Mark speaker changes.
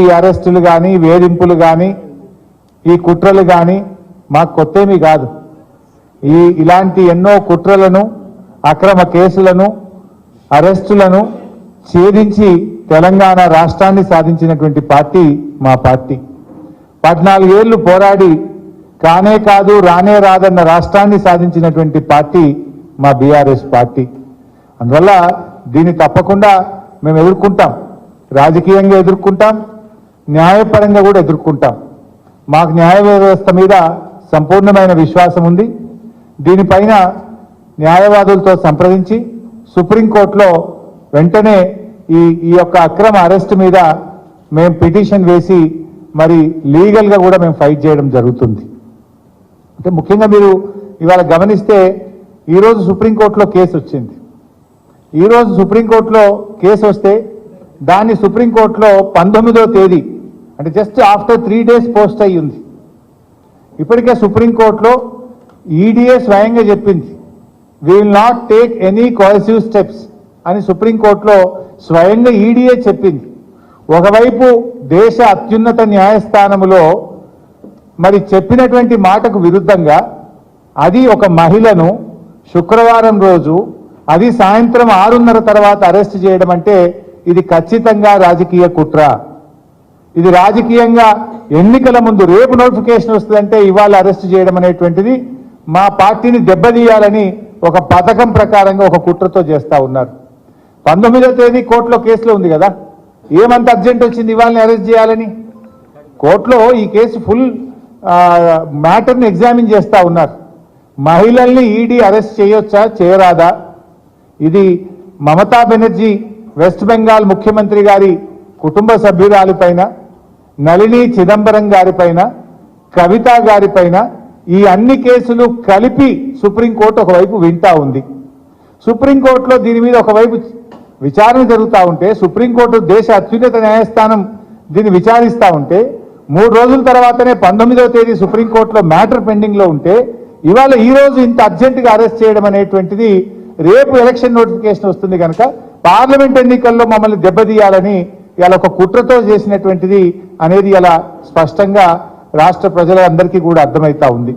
Speaker 1: ఈ అరెస్టులు కానీ వేధింపులు కానీ ఈ కుట్రలు కానీ మాకు కొత్తేమీ కాదు. ఇలాంటి ఎన్నో కుట్రలను అక్రమ కేసులను అరెస్టులను ఛేదించి తెలంగాణ రాష్ట్రాన్ని సాధించినటువంటి పార్టీ మా పార్టీ. 14 ఏళ్లు పోరాడి కానే కాదు రానే రాదన్న రాష్ట్రాన్ని సాధించినటువంటి పార్టీ మా బీఆర్ఎస్ పార్టీ. అందువల్ల దీన్ని తప్పకుండా మేము ఎదుర్కొంటాం, రాజకీయంగా ఎదుర్కొంటాం, న్యాయపరంగా కూడా ఎదుర్కొంటాం. మాకు న్యాయ వ్యవస్థ మీద సంపూర్ణమైన విశ్వాసం ఉంది. దీనిపైన న్యాయవాదులతో సంప్రదించి సుప్రీంకోర్టులో వెంటనే ఈ యొక్క అక్రమ అరెస్ట్ మీద మేము పిటిషన్ వేసి మరి లీగల్గా కూడా మేము ఫైట్ చేయడం జరుగుతుంది. అంటే ముఖ్యంగా మీరు ఇవాళ గమనిస్తే ఈరోజు సుప్రీంకోర్టులో కేసు వచ్చింది. ఈరోజు సుప్రీంకోర్టులో కేసు వస్తే దాన్ని సుప్రీంకోర్టులో 19వ తేదీ అంటే జస్ట్ ఆఫ్టర్ 3 days పోస్ట్ అయ్యి ఉంది. ఇప్పటికే సుప్రీంకోర్టులో ఈడీఏ స్వయంగా చెప్పింది, we will not take any coercive steps అని సుప్రీంకోర్టులో స్వయంగా ఈడీఏ చెప్పింది. ఒకవైపు దేశ అత్యున్నత న్యాయస్థానములో మరి చెప్పినటువంటి మాటకు విరుద్ధంగా అది ఒక మహిళను శుక్రవారం రోజు అది సాయంత్రం 6:30 తర్వాత అరెస్ట్ చేయడం అంటే ఇది ఖచ్చితంగా రాజకీయ కుట్ర. ఇది రాజకీయంగా ఎన్నికల ముందు రేపు నోటిఫికేషన్ వస్తుందంటే ఇవాళ అరెస్ట్ చేయడం అనేటువంటిది మా పార్టీని దెబ్బతీయాలని ఒక పథకం ప్రకారంగా ఒక కుట్రతో చేస్తా ఉన్నారు. 19వ తేదీ కోర్టులో కేసులో ఉంది కదా, ఏమంత అర్జెంట్ వచ్చింది ఇవాళని అరెస్ట్ చేయాలని? కోర్టులో ఈ కేసు ఫుల్ మ్యాటర్ని ఎగ్జామిన్ చేస్తా ఉన్నారు. మహిళల్ని ఈడీ అరెస్ట్ చేయొచ్చా చేయరాదా? ఇది మమతా బెనర్జీ వెస్ట్ బెంగాల్ ముఖ్యమంత్రి గారి కుటుంబ సభ్యురాలిపైన, నళిని చిదంబరం గారిపైన, కవిత గారిపైన ఈ అన్ని కేసులు కలిపి సుప్రీంకోర్టు ఒకవైపు వింటా ఉంది. సుప్రీంకోర్టులో దీని మీద ఒకవైపు విచారణ జరుగుతూ ఉంటే, సుప్రీంకోర్టు దేశ అత్యున్నత న్యాయస్థానం దీన్ని విచారిస్తూ ఉంటే 3 రోజుల తర్వాతనే 19వ తేదీ సుప్రీంకోర్టులో మ్యాటర్ పెండింగ్లో ఉంటే ఇవాళ ఈ రోజు ఇంత అర్జెంటుగా అరెస్ట్ చేయడం అనేటువంటిది రేపు ఎలక్షన్ నోటిఫికేషన్ వస్తుంది కనుక పార్లమెంట్ ఎన్నికల్లో మమ్మల్ని దెబ్బతీయాలని ఇలా ఒక కుట్రతో చేసినటువంటిది అనేది ఇలా స్పష్టంగా రాష్ట్ర ప్రజలందరికీ కూడా అర్థమవుతా ఉంది.